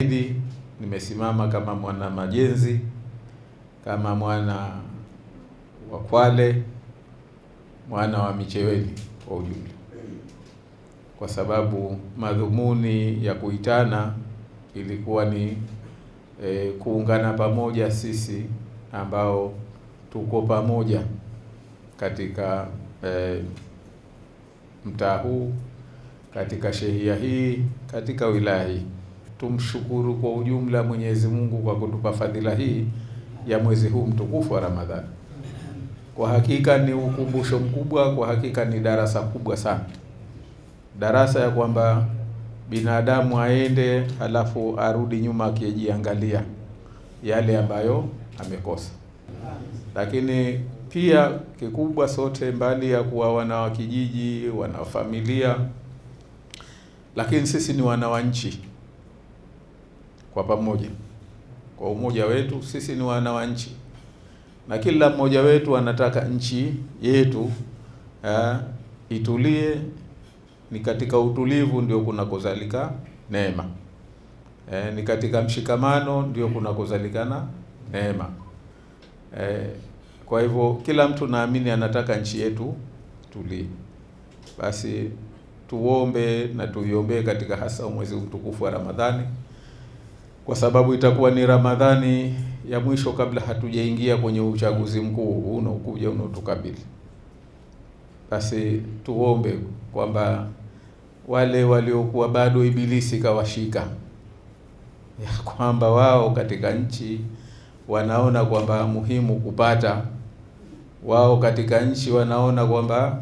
Nimesimama kama mwana Majenzi, kama mwana wa Kwale, mwana wa Micheweni kwa ujumla, kwa sababu madhumuni ya kuitana ilikuwa ni kuungana pamoja sisi ambao tuko pamoja katika mtaa huu, katika shehia hii, katika wilaya hii. Tumshukuru kwa ujumla Mwenyezi Mungu kwa kutupa fadhila hii ya mwezi huu mtukufu wa Ramadhani. Kwa hakika ni ukumbusho mkubwa, kwa hakika ni darasa kubwa sana. Darasa ya kwamba binadamu aende halafu arudi nyuma akijiangalia yale ambayo amekosa. Lakini pia kikubwa sote, mbali ya kuwa wana wa kijiji, wana familia, lakini sisi ni wana wa nchi kwa pamoja. Kwa umoja wetu sisi ni wana wa nchi, na kila mmoja wetu anataka nchi yetu itulie. Ni katika utulivu ndio kunakozalika neema. Ni katika mshikamano ndio kunakozalikana neema. Kwa hivyo kila mtu naamini anataka nchi yetu tulie. Basi tuombe na tuiombe katika hasa mwezi mtukufu wa Ramadhani, kwa sababu itakuwa ni Ramadhani ya mwisho kabla hatujaingia kwenye uchaguzi mkuu unaokuja unaotukabili. Basi tuombe kwamba wale waliokuwa bado ibilisi kawashika, ya kwamba wao katika nchi wanaona kwamba muhimu kupata, wao katika nchi wanaona kwamba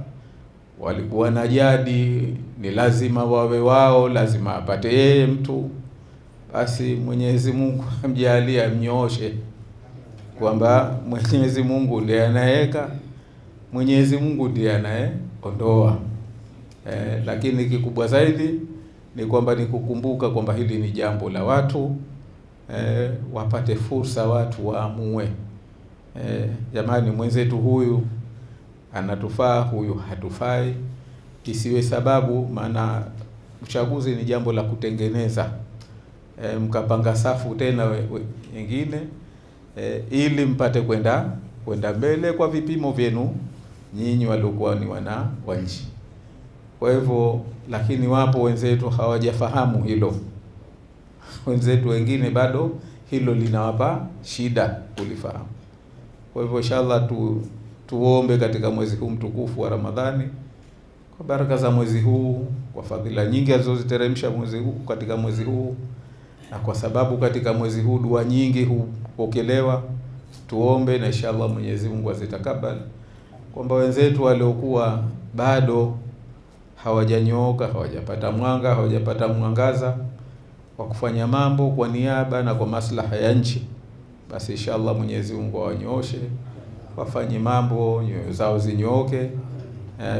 walikuwa na jadi, ni lazima wawe wao, lazima apate yeye mtu. Basi Mwenyezi Mungu amjalie, amnyooshe, kwamba Mwenyezi Mungu ndiye anayeweka, Mwenyezi Mungu ndiye anayeondoa. Lakini kikubwa zaidi ni kwamba ni kukumbuka kwamba hili ni jambo la watu, wapate fursa watu waamue, jamani, mwenzetu huyu anatufaa, huyu hatufai. Isiwe sababu, maana uchaguzi ni jambo la kutengeneza, mkapanga safu tena wengine ili mpate kwenda mbele kwa vipimo vyenu nyinyi waliokuwa ni wana wa nchi. Kwa hivyo, lakini wapo wenzetu hawajafahamu hilo. Wenzetu wengine bado hilo linawapa shida kulifahamu. Kwa hivyo inshallah tuombe katika mwezi huu mtukufu wa Ramadhani, kwa baraka za mwezi huu, kwa fadhila nyingi alizoziteremsha mwezi huu katika mwezi huu, na kwa sababu katika mwezi huu dua nyingi hupokelewa. Tuombe na inshallah Mwenyezi Mungu azitakabali, kwamba wenzetu waliokuwa bado hawajanyooka, hawajapata mwanga, hawajapata mwangaza wa kufanya mambo kwa niaba na kwa maslaha ya nchi, basi inshallah Mwenyezi Mungu awanyooshe, wafanye mambo, nyoyo zao zinyooke,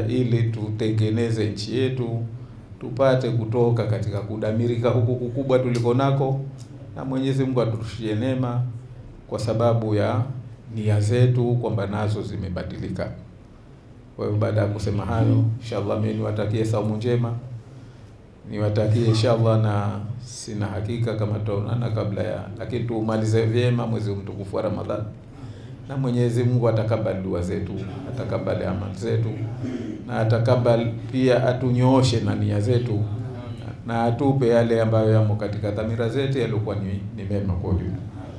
ili tutengeneze nchi yetu, tupate kutoka katika kudamirika huku kukubwa tuliko nako, na Mwenyezi Mungu atushie neema kwa sababu ya nia zetu kwamba nazo zimebadilika. Kwa hiyo baada ya kusema hayo, inshallah mimi niwatakie saumu njema, niwatakie inshallah, na sina hakika kama tutaonana kabla ya, lakini tuumalize vyema mwezi mtukufu wa Ramadhani, na Mwenyezi Mungu atakabali dua zetu, atakabali amali zetu, na atakabali pia atunyooshe na nia zetu, na atupe yale ambayo yamo katika dhamira zetu yaliokuwa ni mema kwa ujumla.